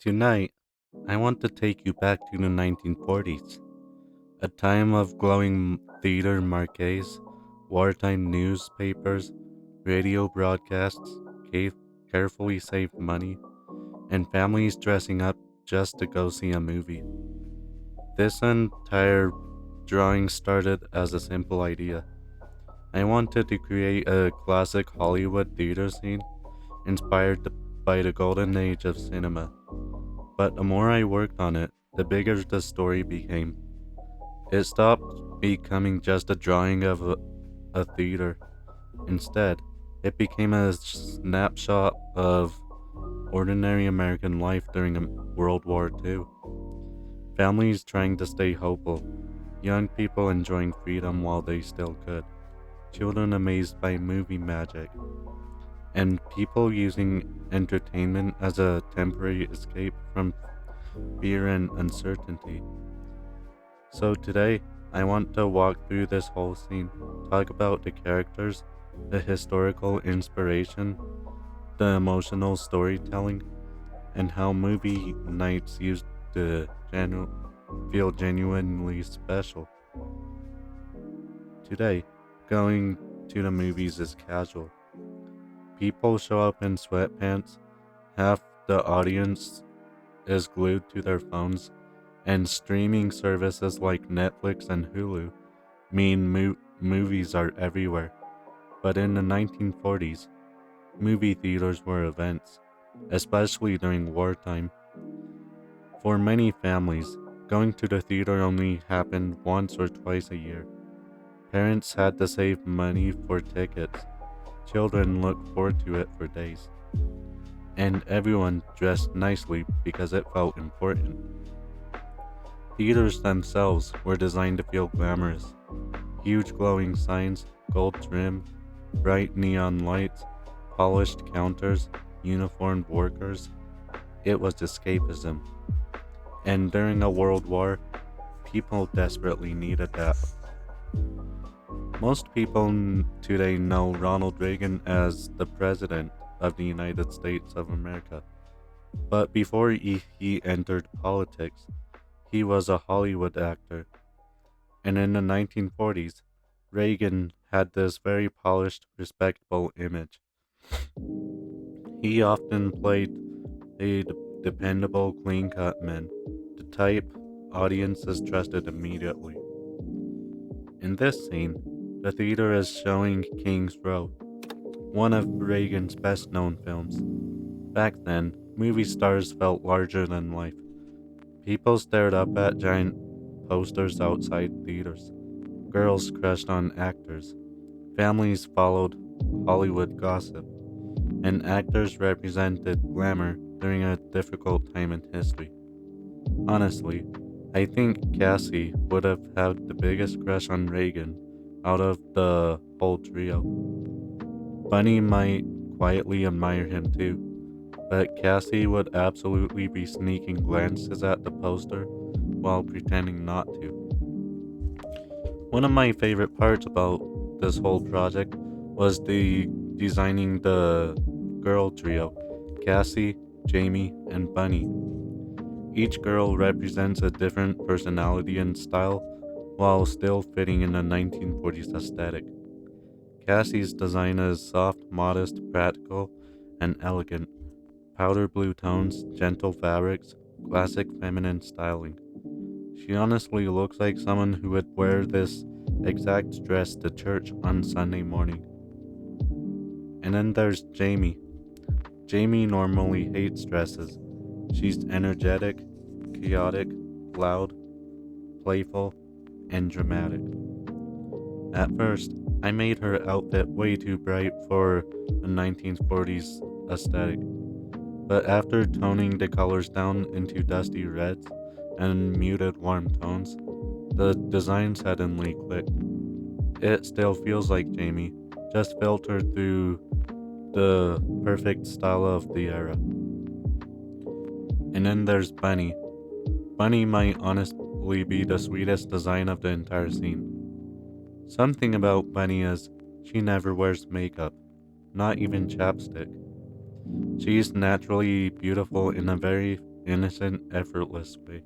Tonight, I want to take you back to the 1940s, a time of glowing theater marquees, wartime newspapers, radio broadcasts, carefully saved money, and families dressing up just to go see a movie. This entire drawing started as a simple idea. I wanted to create a classic Hollywood theater scene inspired by the golden age of cinema. But the more I worked on it, the bigger the story became. It stopped becoming just a drawing of a theater. Instead, it became a snapshot of ordinary American life during World War II. Families trying to stay hopeful, young people enjoying freedom while they still could, children amazed by movie magic, and people using entertainment as a temporary escape from fear and uncertainty. So today, I want to walk through this whole scene, talk about the characters, the historical inspiration, the emotional storytelling, and how movie nights used to feel genuinely special. Today, going to the movies is casual. People show up in sweatpants, half the audience is glued to their phones, and streaming services like Netflix and Hulu mean movies are everywhere. But in the 1940s, movie theaters were events, especially during wartime. For many families, going to the theater only happened once or twice a year. Parents had to save money for tickets. Children looked forward to it for days. And everyone dressed nicely because it felt important. Theaters themselves were designed to feel glamorous. Huge glowing signs, gold trim, bright neon lights, polished counters, uniformed workers. It was escapism. And during a world war, people desperately needed that. Most people today know Ronald Reagan as the President of the United States of America. But before he entered politics, he was a Hollywood actor. And in the 1940s, Reagan had this very polished, respectable image. He often played a dependable, clean cut man, the type audiences trusted immediately. In this scene, the theater is showing King's Row, one of Reagan's best known films. Back then, movie stars felt larger than life. People stared up at giant posters outside theaters. Girls crushed on actors. Families followed Hollywood gossip. And actors represented glamour during a difficult time in history. Honestly, I think Cassy would have had the biggest crush on Reagan out of the whole trio. Bunny might quietly admire him too, but Cassy would absolutely be sneaking glances at the poster while pretending not to. One of my favorite parts about this whole project was the designing the girl trio, Cassy, Jaime, and Bunny. Each girl represents a different personality and style while still fitting in the 1940s aesthetic. Cassy's design is soft, modest, practical, and elegant. Powder blue tones, gentle fabrics, classic feminine styling. She honestly looks like someone who would wear this exact dress to church on Sunday morning. And then there's Jaime. Jaime normally hates dresses. She's energetic, chaotic, loud, playful, and dramatic. At first, I made her outfit way too bright for the 1940s aesthetic, but after toning the colors down into dusty reds and muted warm tones, the design suddenly clicked. It still feels like Jaime, just filtered through the perfect style of the era. And then there's Bunny. Bunny might honestly be the sweetest design of the entire scene. Something about Bunny is she never wears makeup, not even chapstick. She's naturally beautiful in a very innocent, effortless way.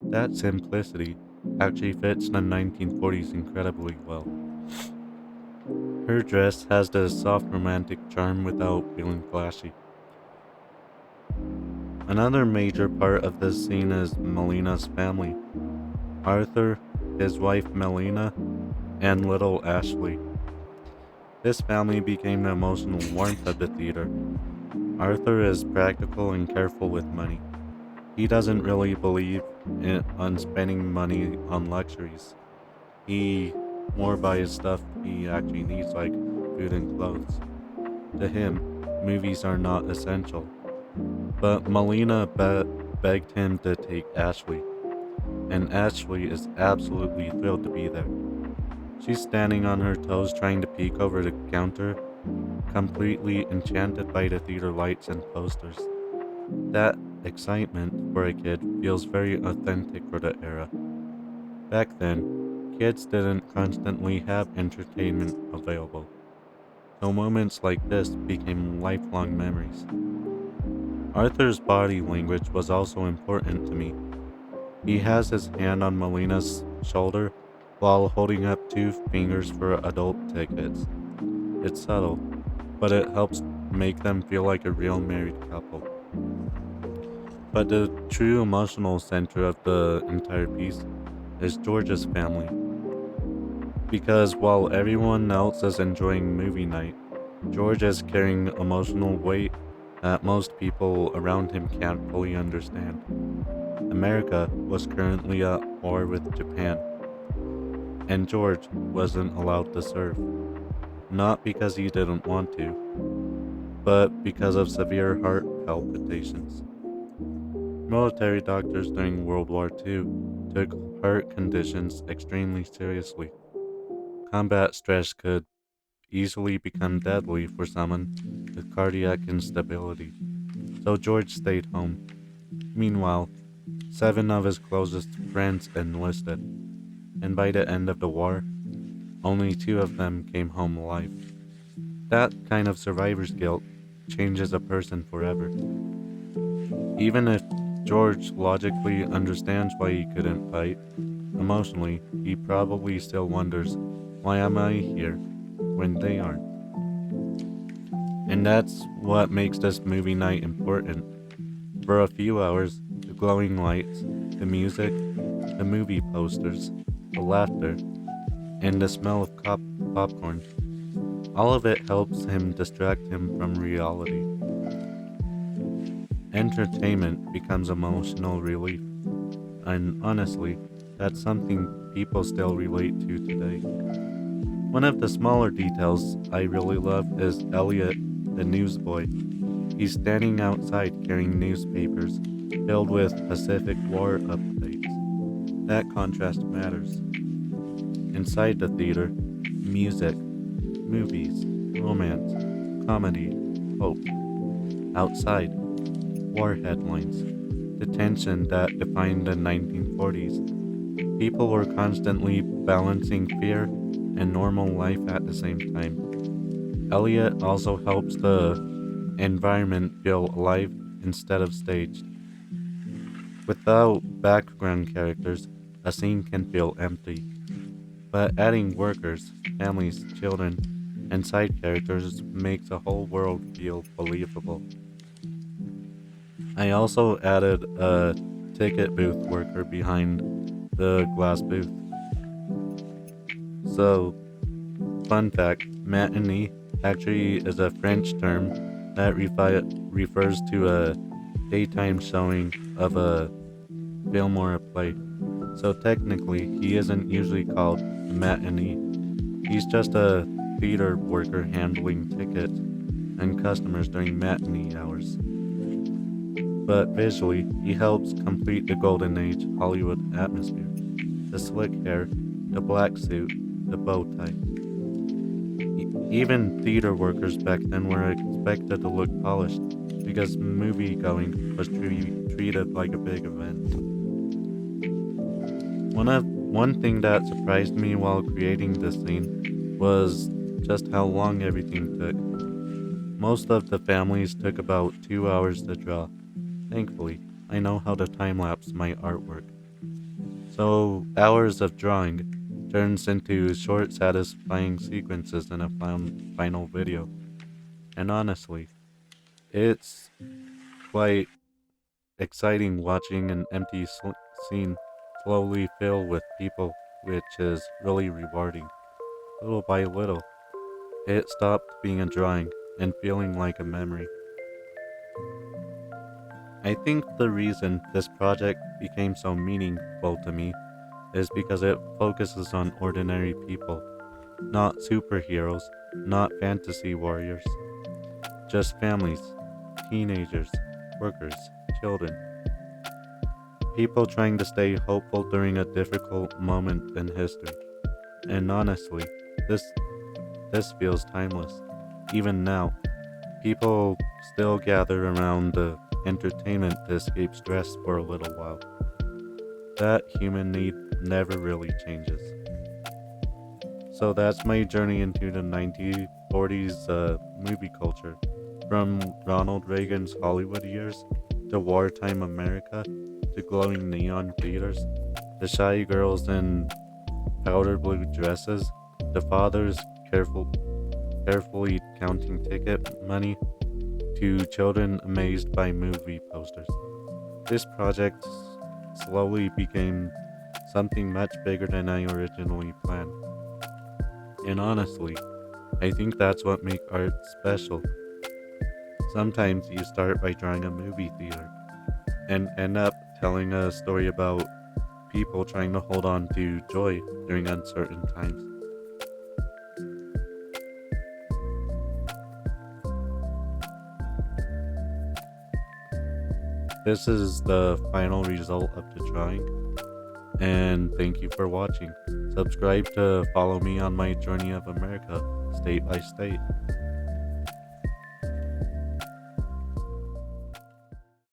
That simplicity actually fits the 1940s incredibly well. Her dress has the soft romantic charm without feeling flashy. Another major part of this scene is Melina's family. Arthur, his wife Melina, and little Ashley. This family became the emotional warmth of the theater. Arthur is practical and careful with money. He doesn't really believe on spending money on luxuries. He more buys stuff he actually needs, like food and clothes. To him, movies are not essential. But Melina begged him to take Ashley, and Ashley is absolutely thrilled to be there. She's standing on her toes trying to peek over the counter, completely enchanted by the theater lights and posters. That excitement for a kid feels very authentic for the era. Back then, kids didn't constantly have entertainment available, so moments like this became lifelong memories. Arthur's body language was also important to me. He has his hand on Melina's shoulder while holding up two fingers for adult tickets. It's subtle, but it helps make them feel like a real married couple. But the true emotional center of the entire piece is George's family. Because while everyone else is enjoying movie night, George is carrying emotional weight that most people around him can't fully understand. America was currently at war with Japan, and George wasn't allowed to serve. Not because he didn't want to, but because of severe heart palpitations. Military doctors during World War II took heart conditions extremely seriously. Combat stress could easily become deadly for someone with cardiac instability, so George stayed home. Meanwhile, 7 of his closest friends enlisted, and by the end of the war, only 2 of them came home alive. That kind of survivor's guilt changes a person forever. Even if George logically understands why he couldn't fight, emotionally, he probably still wonders, why am I here when they aren't? And that's what makes this movie night important. For a few hours, the glowing lights, the music, the movie posters, the laughter, and the smell of popcorn, all of it helps him distract him from reality. Entertainment becomes emotional relief, and honestly, that's something people still relate to today. One of the smaller details I really love is Elliot, the newsboy. He's standing outside carrying newspapers filled with Pacific War updates. That contrast matters. Inside the theater, music, movies, romance, comedy, hope. Outside, war headlines, the tension that defined the 1940s. People were constantly balancing fear and normal life at the same time. Elliot also helps the environment feel alive instead of staged. Without background characters, a scene can feel empty. But adding workers, families, children, and side characters makes a whole world feel believable. I also added a ticket booth worker behind the glass booth. So, fun fact, matinee actually is a French term that refers to a daytime showing of a film or a play. So technically, he isn't usually called a matinee. He's just a theater worker handling tickets and customers during matinee hours. But visually, he helps complete the golden age Hollywood atmosphere. The slick hair, the black suit, the bow tie. Even theater workers back then were expected to look polished because movie going was treated like a big event. One thing that surprised me while creating this scene was just how long everything took. Most of the families took about 2 hours to draw. Thankfully, I know how to time-lapse my artwork. So hours of drawing turns into short satisfying sequences in a final video. And honestly, it's quite exciting watching an empty scene slowly fill with people, which is really rewarding. Little by little, it stopped being a drawing and feeling like a memory. I think the reason this project became so meaningful to me is because it focuses on ordinary people, not superheroes, not fantasy warriors, just families, teenagers, workers, children, people trying to stay hopeful during a difficult moment in history. And honestly, this this feels timeless. Even now, people still gather around the entertainment to escape stress for a little while. That human need never really changes. So that's my journey into the 1940s movie culture. From Ronald Reagan's Hollywood years to wartime America to glowing neon theaters, the shy girls in powder blue dresses, the fathers carefully counting ticket money, to children amazed by movie posters. This project slowly became something much bigger than I originally planned. And honestly, I think that's what makes art special. Sometimes you start by drawing a movie theater and end up telling a story about people trying to hold on to joy during uncertain times. This is the final result of the drawing, and thank you for watching. Subscribe to follow me on my journey of America, state by state.